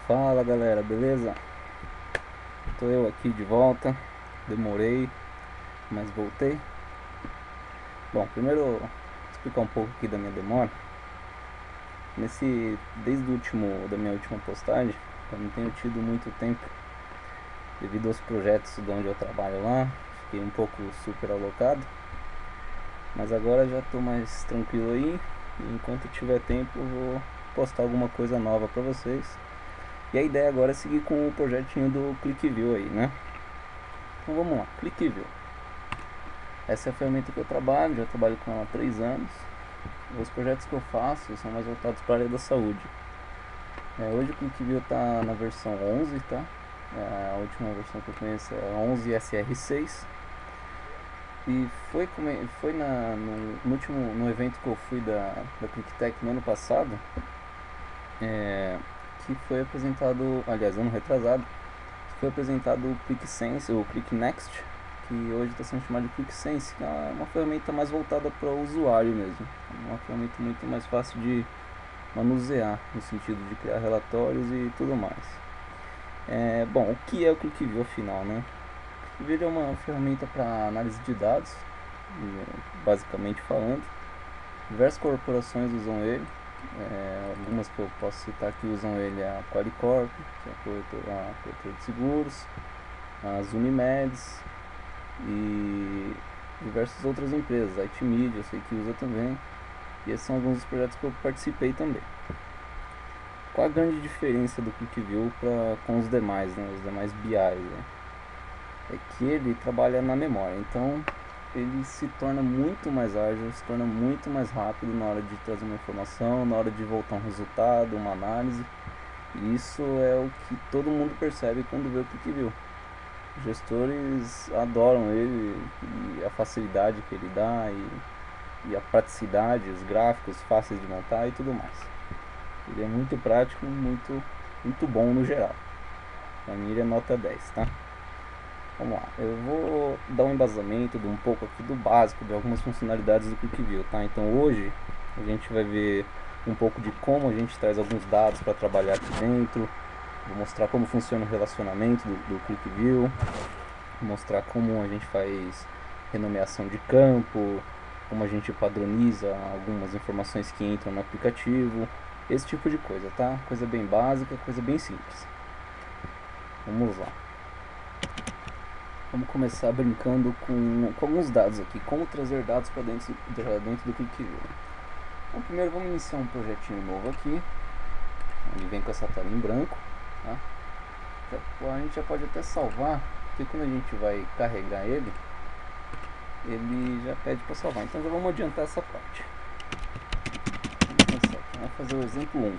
Fala galera, beleza? Tô eu aqui de volta. Demorei, mas voltei. Bom, primeiro explicar um pouco aqui da minha demora. Da minha última postagem, eu não tenho tido muito tempo devido aos projetos de onde eu trabalho lá. Fiquei um pouco super alocado, mas agora já tô mais tranquilo aí. E enquanto tiver tempo, eu vou postar alguma coisa nova pra vocês. E a ideia agora é seguir com o projetinho do ClickView aí, né? Então vamos lá, ClickView. Essa é a ferramenta que eu trabalho, já trabalho com ela há 3 anos. Os projetos que eu faço são mais voltados para a área da saúde. Hoje o ClickView está na versão 11, tá? A última versão que eu conheço é 11 SR6. E no evento que eu fui da ClickTech no ano passado, que foi apresentado, aliás, ano retrasado, foi apresentado o ClickSense, o ClickNext, que hoje está sendo chamado de ClickSense, que é uma ferramenta mais voltada para o usuário mesmo. Uma ferramenta muito mais fácil de manusear, no sentido de criar relatórios e tudo mais. Bom, o que é o ClickView afinal, né? O ClickView é uma ferramenta para análise de dados, basicamente falando. Diversas corporações usam ele. Algumas que eu posso citar que usam ele é a Qualicorp, que é a corretora de seguros, as Unimeds e diversas outras empresas, a IT-Media eu sei que usa também, e esses são alguns dos projetos que eu participei também. Qual a grande diferença do ClickView com os demais, né, os demais BIs? Né? É que ele trabalha na memória, então ele se torna muito mais ágil, se torna muito mais rápido na hora de trazer uma informação, na hora de voltar um resultado, uma análise. E isso é o que todo mundo percebe quando vê o ClickView. Os gestores adoram ele e a facilidade que ele dá e a praticidade, os gráficos fáceis de montar e tudo mais. Ele é muito prático, muito bom no geral. Pra mim ele é nota 10, tá? Vamos lá, eu vou dar um embasamento de um pouco aqui do básico de algumas funcionalidades do ClickView, tá? Então hoje a gente vai ver um pouco de como a gente traz alguns dados para trabalhar aqui dentro. Vou mostrar como funciona o relacionamento do ClickView, mostrar como a gente faz renomeação de campo, como a gente padroniza algumas informações que entram no aplicativo, esse tipo de coisa, tá? Coisa bem básica, coisa bem simples. Vamos lá. Vamos começar brincando com alguns dados aqui, como trazer dados para dentro do ClickView. Então primeiro vamos iniciar um projetinho novo aqui, ele vem com essa tela em branco, tá? A gente já pode até salvar, porque quando a gente vai carregar ele já pede para salvar. Então já vamos adiantar essa parte. Vamos começar aqui. Vamos fazer o exemplo 1.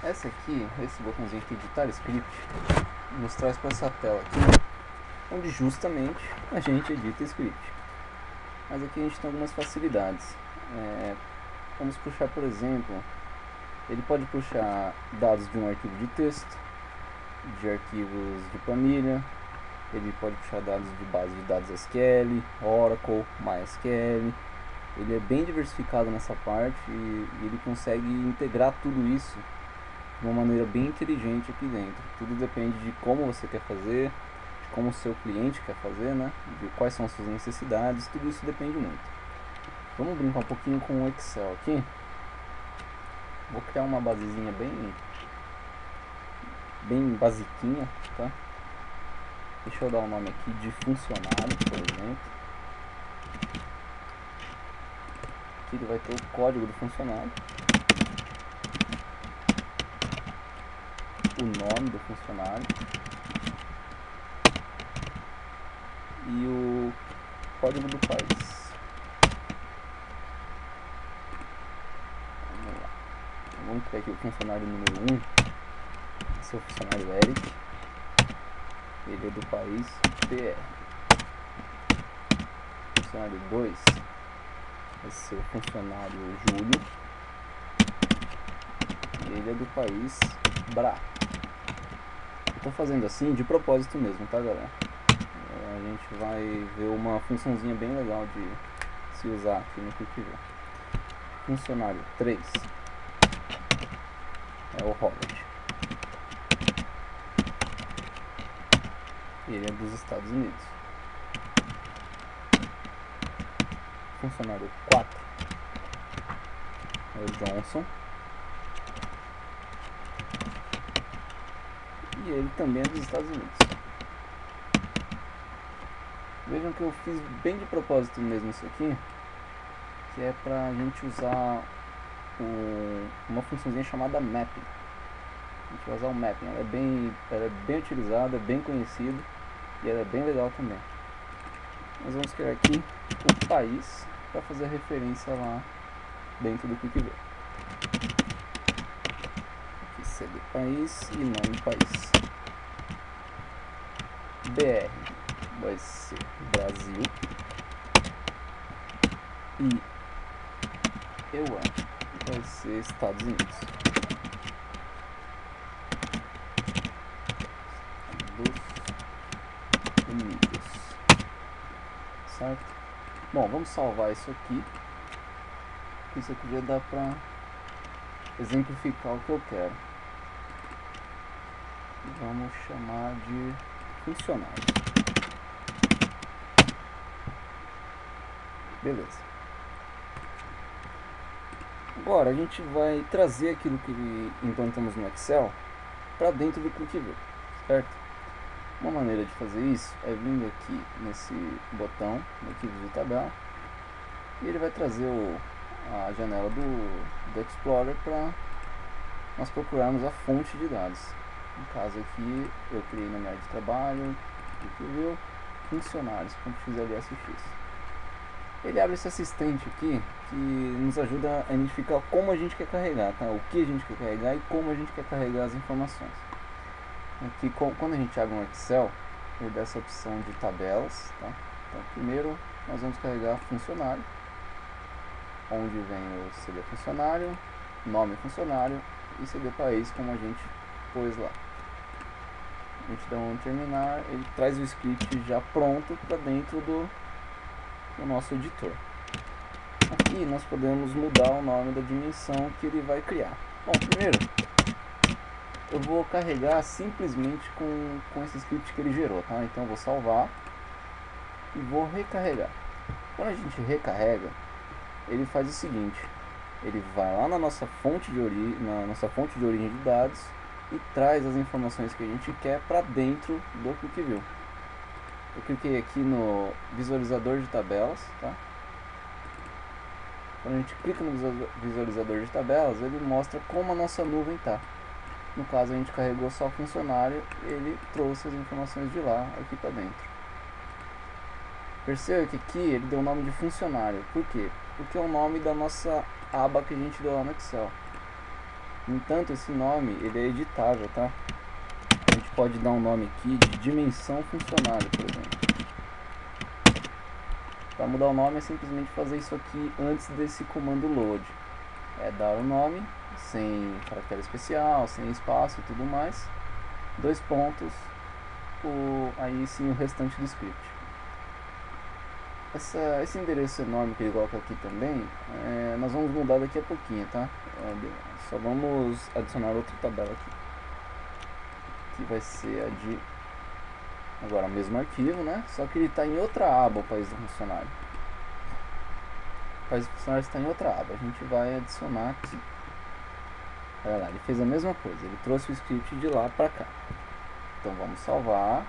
Esse botãozinho aqui, editar script, nos traz para essa tela aqui, onde justamente a gente edita script. Mas aqui a gente tem algumas facilidades. Vamos puxar, por exemplo, ele pode puxar dados de um arquivo de texto, de arquivos de planilha. Ele pode puxar dados de base de dados SQL, Oracle, MySQL. Ele é bem diversificado nessa parte e ele consegue integrar tudo isso de uma maneira bem inteligente aqui dentro. Tudo depende de como você quer fazer, de como o seu cliente quer fazer, né? De quais são as suas necessidades, tudo isso depende muito. Vamos brincar um pouquinho com o Excel aqui. Vou criar uma basezinha bem basiquinha, tá? Deixa eu dar o nome aqui de funcionário, por exemplo. Aqui ele vai ter o código do funcionário, o nome do funcionário e o código do país. Vamos lá. Vamos criar aqui o funcionário número 1. Esse é o funcionário Eric. Ele é do país PR. Funcionário 2. Esse é o funcionário Júlio. Ele é do país BRA. Estou fazendo assim de propósito mesmo, tá galera? A gente vai ver uma funçãozinha bem legal de se usar aqui no ClickView. Funcionário 3. é o Holland. Ele é dos Estados Unidos. Funcionário 4 é o Johnson. E ele também é dos Estados Unidos. Vejam que eu fiz bem de propósito mesmo isso aqui, que é pra gente usar uma funçãozinha chamada mapping. A gente vai usar o mapping, ela é bem utilizada, é bem conhecida e ela é bem legal também. Nós vamos criar aqui o país para fazer referência lá dentro do QuickView. Aqui CD país e nome país. BR vai ser Brasil e EUA vai ser Estados Unidos. Certo? Bom, vamos salvar isso aqui. Isso aqui já dá pra exemplificar o que eu quero. Vamos chamar de funcionários. Beleza. Agora a gente vai trazer aquilo que implantamos no Excel para dentro do QuickView, certo? Uma maneira de fazer isso é vindo aqui nesse botão, arquivos de tabela, e ele vai trazer a janela do Explorer para nós procurarmos a fonte de dados. No caso aqui, eu criei na minha área de trabalho, QuickView, funcionários.xlsx. Ele abre esse assistente aqui, que nos ajuda a identificar como a gente quer carregar, tá? O que a gente quer carregar e como a gente quer carregar as informações. Aqui, quando a gente abre um Excel, ele dá essa opção de tabelas, tá? Então, primeiro nós vamos carregar funcionário, onde vem o CD funcionário, nome funcionário e CD país, como a gente pôs lá. A gente dá um terminar, ele traz o script já pronto para dentro do nosso editor. Aqui nós podemos mudar o nome da dimensão que ele vai criar. Bom, primeiro eu vou carregar simplesmente com esse script que ele gerou, tá? Então eu vou salvar e vou recarregar. Quando a gente recarrega, ele faz o seguinte: ele vai lá na nossa fonte de origem de dados e traz as informações que a gente quer para dentro do QuickView. Eu cliquei aqui no visualizador de tabelas, tá? Quando a gente clica no visualizador de tabelas, ele mostra como a nossa nuvem está. No caso, a gente carregou só o funcionário, ele trouxe as informações de lá aqui para dentro. Perceba que aqui ele deu o nome de funcionário. Por quê? Porque é o nome da nossa aba que a gente deu lá no Excel. No entanto, esse nome ele é editável, tá? A gente pode dar um nome aqui de dimensão funcionário, por exemplo. Para mudar o nome é simplesmente fazer isso aqui antes desse comando load. É dar o nome sem caractere especial, sem espaço e tudo mais. 2 pontos, aí sim o restante do script. Esse endereço enorme que ele coloca aqui também, nós vamos mudar daqui a pouquinho, tá? Só vamos adicionar outra tabela aqui, que vai ser a de, agora o mesmo arquivo, né? Só que ele está em outra aba, o país do funcionário. O país do funcionário está em outra aba, a gente vai adicionar aqui. Olha lá, ele fez a mesma coisa, ele trouxe o script de lá para cá. Então vamos salvar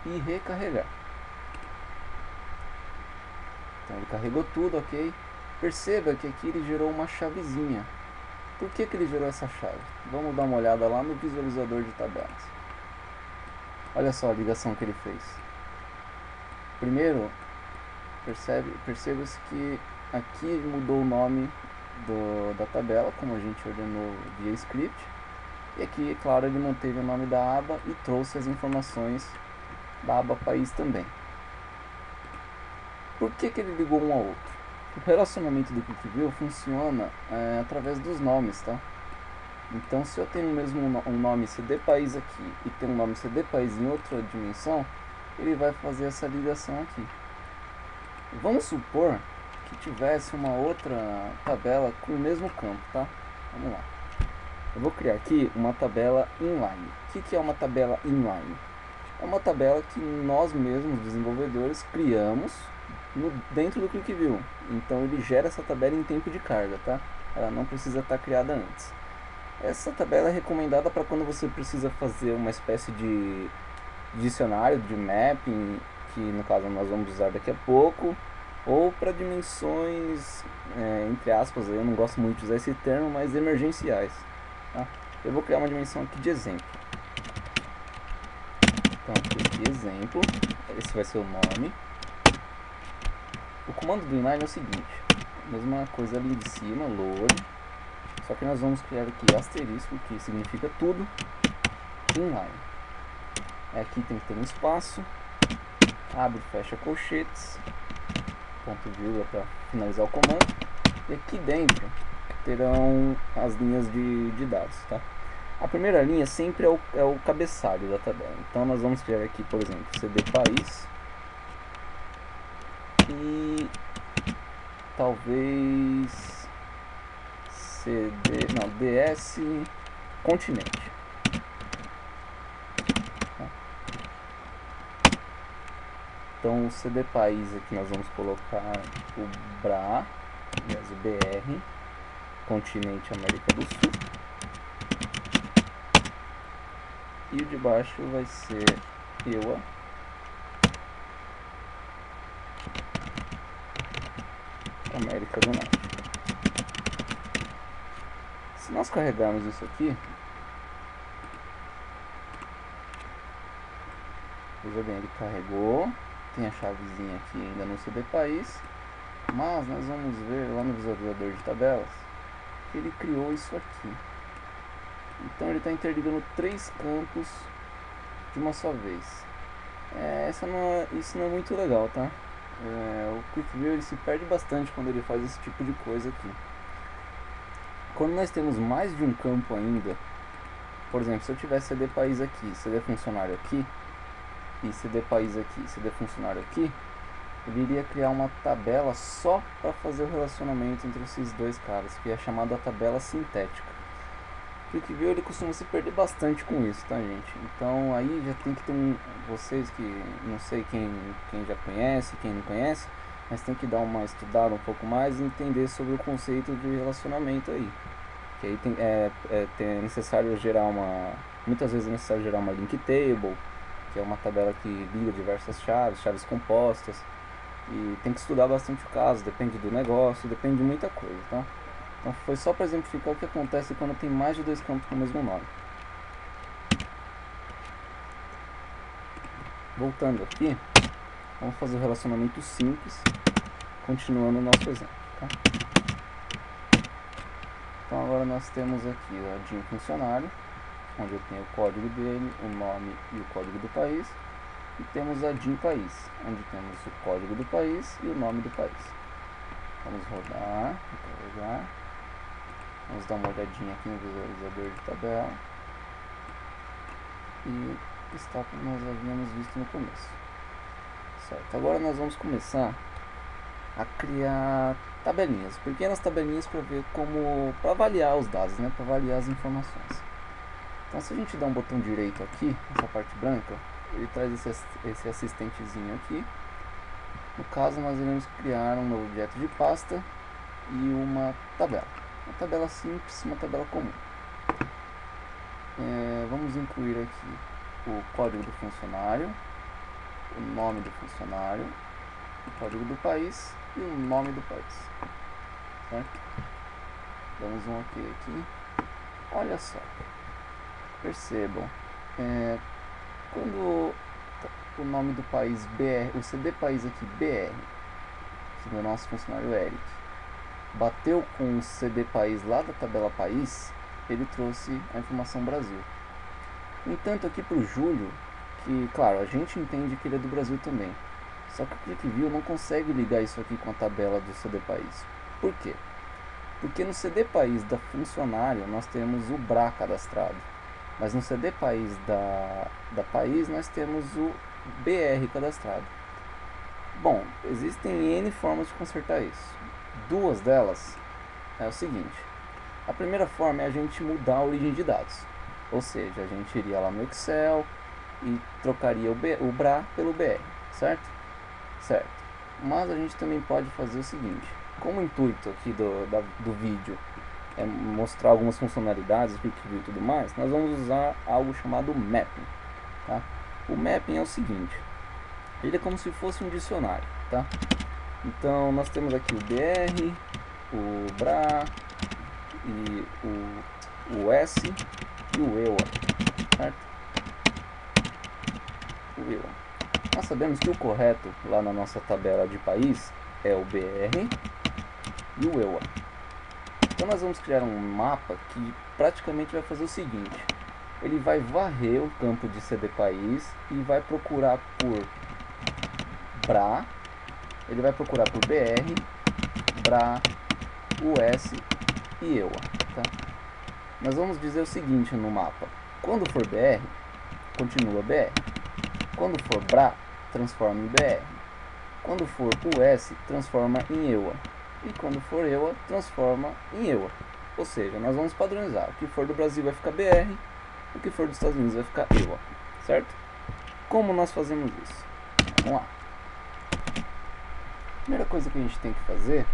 e recarregar. Então ele carregou tudo, ok? Perceba que aqui ele gerou uma chavezinha. Por que ele gerou essa chave? Vamos dar uma olhada lá no visualizador de tabelas. Olha só a ligação que ele fez. Primeiro, perceba-se que aqui mudou o nome da tabela, como a gente ordenou via script. E aqui, é claro, ele manteve o nome da aba e trouxe as informações da aba país também. Por que ele ligou um ao outro? O relacionamento do QuickView funciona através dos nomes, tá? Então, se eu tenho mesmo um nome CD país aqui e tem um nome CD país em outra dimensão, ele vai fazer essa ligação aqui. Vamos supor que tivesse uma outra tabela com o mesmo campo, tá? Vamos lá. Eu vou criar aqui uma tabela inline. O que é uma tabela inline? É uma tabela que nós mesmos, desenvolvedores, criamos dentro do QlikView. Então ele gera essa tabela em tempo de carga, tá? Ela não precisa estar criada antes. Essa tabela é recomendada para quando você precisa fazer uma espécie de dicionário de mapping, que no caso nós vamos usar daqui a pouco, ou para dimensões, entre aspas, eu não gosto muito de usar esse termo, mas emergenciais. Tá? Eu vou criar uma dimensão aqui de exemplo. Então aqui exemplo, esse vai ser o nome. O comando do inline é o seguinte, mesma coisa ali de cima, load, só que nós vamos criar aqui asterisco, que significa tudo, inline. Aqui tem que ter um espaço, abre e fecha colchetes, ponto vírgula para finalizar o comando, e aqui dentro terão as linhas de dados, tá? A primeira linha sempre é o cabeçalho da tabela, então nós vamos criar aqui, por exemplo, cd país e talvez ds continente. Então o CD país aqui nós vamos colocar o BRA, aliás o BR, continente América do Sul. E o de baixo vai ser EUA, América do Norte. Se nós carregarmos isso aqui, veja bem, ele carregou, tem a chavezinha aqui ainda no CD país, mas nós vamos ver lá no visualizador de tabelas que ele criou isso aqui. Então ele está interligando 3 campos de uma só vez. Isso não é muito legal, tá? O QlikView ele se perde bastante quando ele faz esse tipo de coisa aqui. Quando nós temos mais de um campo ainda, por exemplo, se eu tivesse CD país aqui, CD funcionário aqui, e CD país aqui, CD funcionário aqui, ele iria criar uma tabela só para fazer o relacionamento entre esses dois caras, que é chamada tabela sintética. O QlikView ele costuma se perder bastante com isso, tá, gente? Então aí já tem que ter vocês que não sei quem já conhece, quem não conhece, mas tem que dar uma estudada um pouco mais e entender sobre o conceito de relacionamento aí. Que aí tem necessário gerar muitas vezes é necessário gerar uma link table, que é uma tabela que liga diversas chaves compostas, e tem que estudar bastante o caso, depende do negócio, depende de muita coisa, tá? Então foi só para exemplificar o que acontece quando tem mais de 2 campos com o mesmo nome. Voltando aqui, vamos fazer o relacionamento simples, continuando o nosso exemplo, tá? Então agora nós temos aqui o DIN funcionário, onde eu tenho o código dele, o nome e o código do país, e temos a DIN país, onde temos o código do país e o nome do país. Vamos rodar, carregar. Vamos dar uma olhadinha aqui no visualizador de tabela. E está como nós havíamos visto no começo. Certo, agora nós vamos começar a criar tabelinhas, pequenas tabelinhas para avaliar os dados, né, para avaliar as informações. Então se a gente der um botão direito aqui, nessa parte branca, ele traz esse assistentezinho aqui. No caso nós iremos criar um novo objeto de pasta e uma tabela. Uma tabela simples, uma tabela comum. Vamos incluir aqui o código do funcionário, o nome do funcionário, o código do país e o nome do país. Certo? Damos um OK aqui. Olha só, percebam, quando o nome do país BR, o CD país aqui BR, que é o nosso funcionário Eric, bateu com o CD país lá da tabela país, ele trouxe a informação Brasil. No entanto, aqui para o Júlio, que claro, a gente entende que ele é do Brasil também, só que o QlikView não consegue ligar isso aqui com a tabela do CD país. Por quê? Porque no CD país da funcionário nós temos o BRA cadastrado, mas no CD país da país nós temos o BR cadastrado. Bom, existem N formas de consertar isso. Duas delas é o seguinte: A primeira forma é a gente mudar a origem de dados, ou seja, a gente iria lá no Excel e trocaria o BRA pelo BR, certo? Certo. Mas a gente também pode fazer o seguinte, como o intuito aqui do vídeo é mostrar algumas funcionalidades, QuickView e tudo mais, nós vamos usar algo chamado Mapping, tá? O Mapping é o seguinte, ele é como se fosse um dicionário, tá? Então nós temos aqui o BR, o BRA, e o S e o EUA, certo? O EUA. Nós sabemos que o correto lá na nossa tabela de país é o BR e o EUA. Então nós vamos criar um mapa que praticamente vai fazer o seguinte, ele vai varrer o campo de CD país e vai procurar por BRA, ele vai procurar por BR, BRA, US e EUA, tá? Nós vamos dizer o seguinte no mapa, quando for BR, continua BR, quando for BRA, transforma em BR, quando for US, transforma em EUA, e quando for EUA, transforma em EUA. Ou seja, nós vamos padronizar, o que for do Brasil vai ficar BR, o que for dos Estados Unidos vai ficar EUA, certo? Como nós fazemos isso? Vamos lá. A primeira coisa que a gente tem que fazer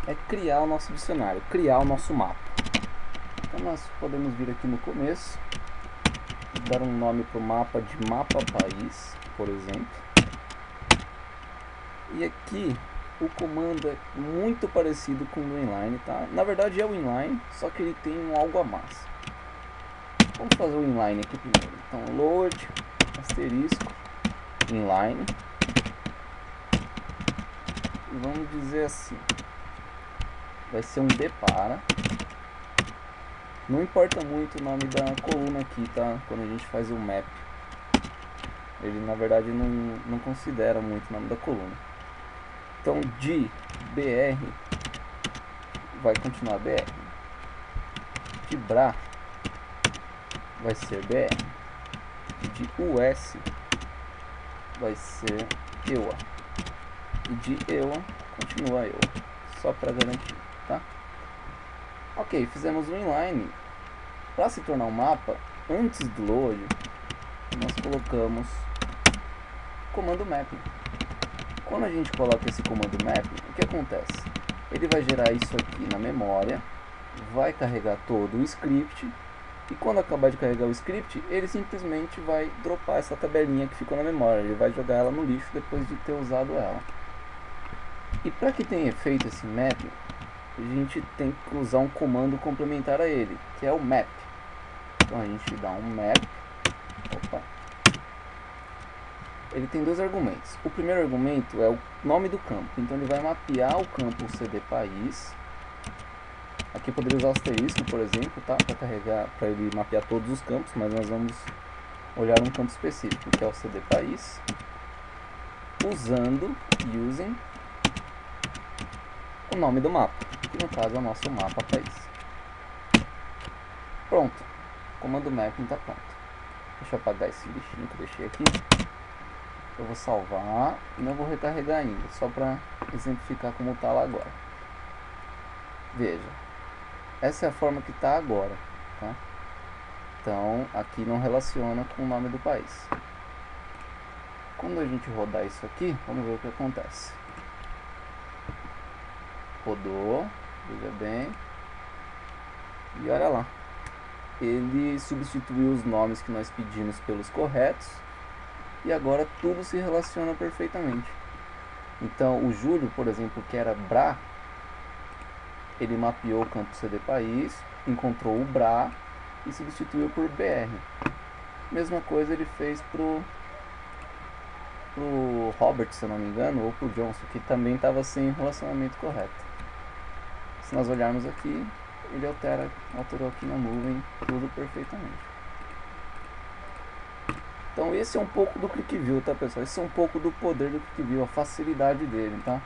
é criar o nosso dicionário, criar o nosso mapa. Então nós podemos vir aqui no começo, dar um nome para o mapa de mapa país, por exemplo. E aqui o comando é muito parecido com o inline, tá? Na verdade é o inline, só que ele tem um algo a mais. Vamos fazer o inline aqui primeiro. Então load, asterisco, inline. E vamos dizer assim, vai ser um depara. Não importa muito o nome da coluna aqui, tá? Quando a gente faz o map. Ele na verdade não considera muito o nome da coluna. Então de BR vai continuar BR. De BRA vai ser BR. De US vai ser EUA. E de EUA continua EUA. Só para garantir, tá? Ok, fizemos o inline. Para se tornar um mapa, antes do load, nós colocamos o comando mapping. Quando a gente coloca esse comando mapping, o que acontece? Ele vai gerar isso aqui na memória, vai carregar todo o script, e quando acabar de carregar o script, ele simplesmente vai dropar essa tabelinha que ficou na memória. Ele vai jogar ela no lixo depois de ter usado ela. E para que tenha efeito esse mapping, a gente tem que usar um comando complementar a ele, que é o map. Então a gente dá um map. Opa. Ele tem dois argumentos. O primeiro argumento é o nome do campo. Então ele vai mapear o campo CD país. Aqui eu poderia usar o asterisco, por exemplo, tá? Para carregar, para ele mapear todos os campos, mas nós vamos olhar um campo específico, que é o CD país, usando using o nome do mapa, que no caso é o nosso mapa país. Pronto, o comando mapping está pronto. Deixa eu apagar esse lixinho que eu deixei aqui. Eu vou salvar e não vou recarregar ainda, só para exemplificar como está lá agora. Veja, essa é a forma que está agora, tá? Então aqui não relaciona com o nome do país. Quando a gente rodar isso aqui, vamos ver o que acontece. Rodou, veja bem, e olha lá, ele substituiu os nomes que nós pedimos pelos corretos e agora tudo se relaciona perfeitamente. Então o Júlio, por exemplo, que era BRA, ele mapeou o campo CD país, encontrou o BRA e substituiu por BR. Mesma coisa ele fez pro Robert, se eu não me engano, ou pro Johnson, que também estava sem relacionamento correto. Se nós olharmos aqui, ele alterou aqui na nuvem tudo perfeitamente. Então esse é um pouco do QuickView, tá pessoal? Esse é um pouco do poder do QuickView, a facilidade dele, tá?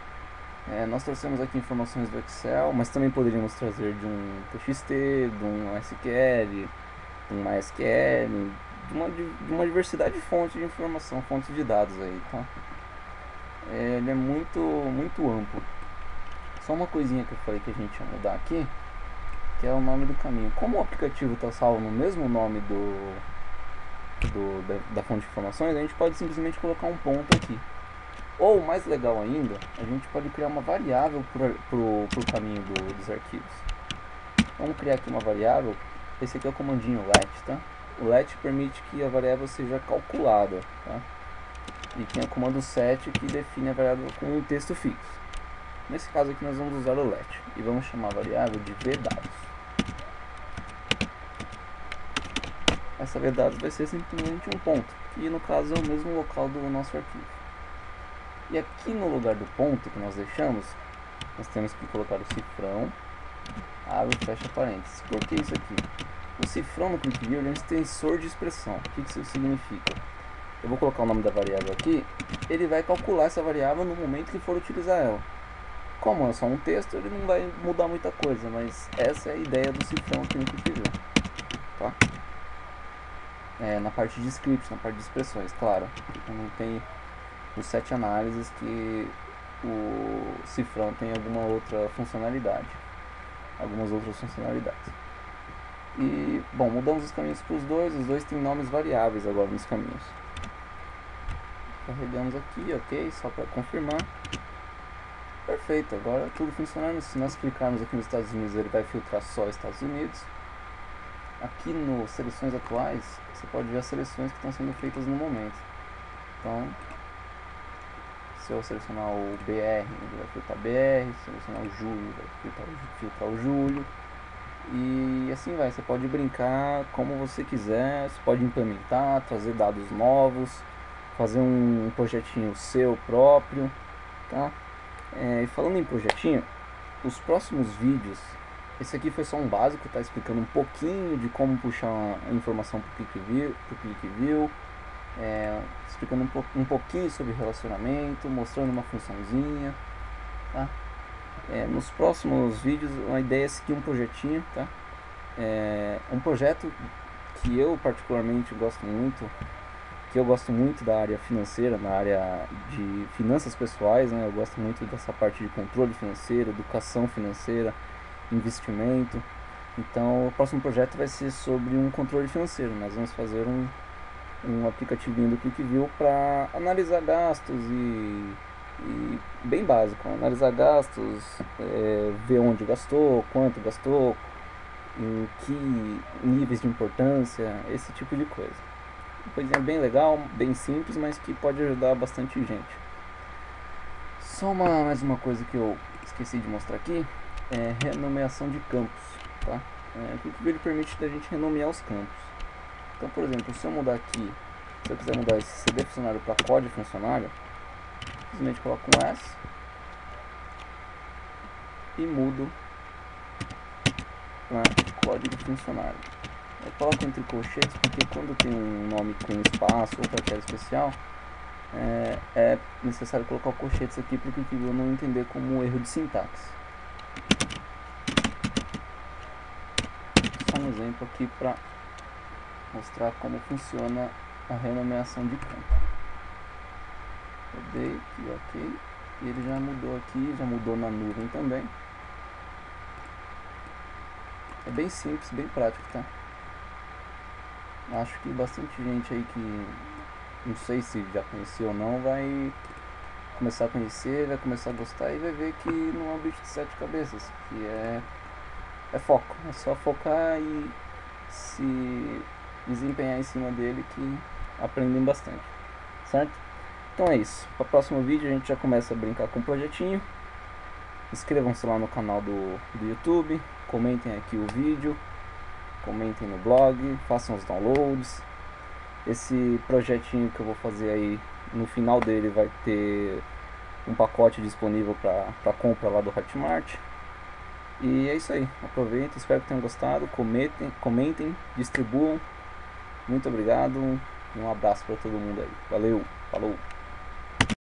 Nós trouxemos aqui informações do Excel, mas também poderíamos trazer de um TXT, de um SQL, de um MySQL, de uma diversidade de fontes de informação, fontes de dados aí, tá? Ele é muito amplo. Só uma coisinha que eu falei que a gente ia mudar aqui. que é o nome do caminho. Como o aplicativo está salvo no mesmo nome da fonte de informações, a gente pode simplesmente colocar um ponto aqui. Ou, mais legal ainda, a gente pode criar uma variável pro caminho dos arquivos. Vamos criar aqui uma variável. Esse aqui é o comandinho let, tá? O let permite que a variável seja calculada, tá? E tem o comando set que define a variável com um texto fixo. Nesse caso aqui nós vamos usar o let e vamos chamar a variável de vdados. Essa vdados vai ser simplesmente um ponto, que no caso é o mesmo local do nosso arquivo. E aqui no lugar do ponto que nós deixamos, nós temos que colocar o cifrão, abre e fecha parênteses. Por que isso aqui? O cifrão no QlikView é um extensor de expressão. O que isso significa? Eu vou colocar o nome da variável aqui, ele vai calcular essa variável no momento que for utilizar ela. Como é só um texto, ele não vai mudar muita coisa, mas essa é a ideia do cifrão aqui no QlikView, tá? Na parte de scripts, na parte de expressões, claro. Não tem o set análises que o cifrão tem alguma outra funcionalidade, algumas outras funcionalidades. E, bom, mudamos os caminhos para os dois têm nomes variáveis agora nos caminhos. Carregamos aqui, ok, só para confirmar. Perfeito, agora tudo funcionando. Se nós clicarmos aqui nos Estados Unidos, ele vai filtrar só Estados Unidos. Aqui no seleções atuais, você pode ver as seleções que estão sendo feitas no momento. Então, se eu selecionar o BR, ele vai filtrar BR, se eu selecionar o Julho, vai filtrar o Julho. E assim vai, você pode brincar como você quiser, você pode implementar, trazer dados novos, fazer um projetinho seu próprio, tá? E falando em projetinho, os próximos vídeos, esse aqui foi só um básico, tá explicando um pouquinho de como puxar a informação para o QlikView, explicando um pouquinho sobre relacionamento, mostrando uma funçãozinha, tá? Nos próximos vídeos a ideia é seguir um projetinho, tá? Um projeto que eu particularmente gosto muito, que eu gosto muito da área financeira, na área de finanças pessoais, né? Eu gosto muito dessa parte de controle financeiro, educação financeira, investimento. Então o próximo projeto vai ser sobre um controle financeiro. Nós vamos fazer um aplicativinho do QlikView para analisar gastos e bem básico, analisar gastos, ver onde gastou, quanto gastou, em que níveis de importância, esse tipo de coisa. Uma coisinha bem legal, bem simples, mas que pode ajudar bastante gente. Só mais uma coisa que eu esqueci de mostrar aqui, é renomeação de campos, tá? O QlikView permite a gente renomear os campos. Então, por exemplo, se eu mudar aqui, se eu quiser mudar esse CD funcionário para código funcionário, simplesmente coloco um S e mudo para código funcionário. Eu coloco entre colchetes porque quando tem um nome com espaço ou caractere especial, é necessário colocar colchetes aqui para o QlikView não entender como um erro de sintaxe. Só um exemplo aqui para mostrar como funciona a renomeação de campo. Eu dei aqui, ok, e ele já mudou aqui, já mudou na nuvem também. É bem simples, bem prático, tá? Acho que bastante gente aí que não sei se já conheceu ou não vai começar a conhecer, vai começar a gostar e vai ver que não é um bicho de 7 cabeças, que é foco, é só focar e se desempenhar em cima dele que aprendem bastante, certo? Então é isso, para o próximo vídeo a gente já começa a brincar com o projetinho. Inscrevam-se lá no canal do YouTube, comentem aqui o vídeo, comentem no blog, façam os downloads. Esse projetinho que eu vou fazer aí, no final dele vai ter um pacote disponível para compra lá do Hotmart. E é isso aí, aproveitem, espero que tenham gostado, comentem, distribuam. Muito obrigado e um abraço para todo mundo aí. Valeu, falou!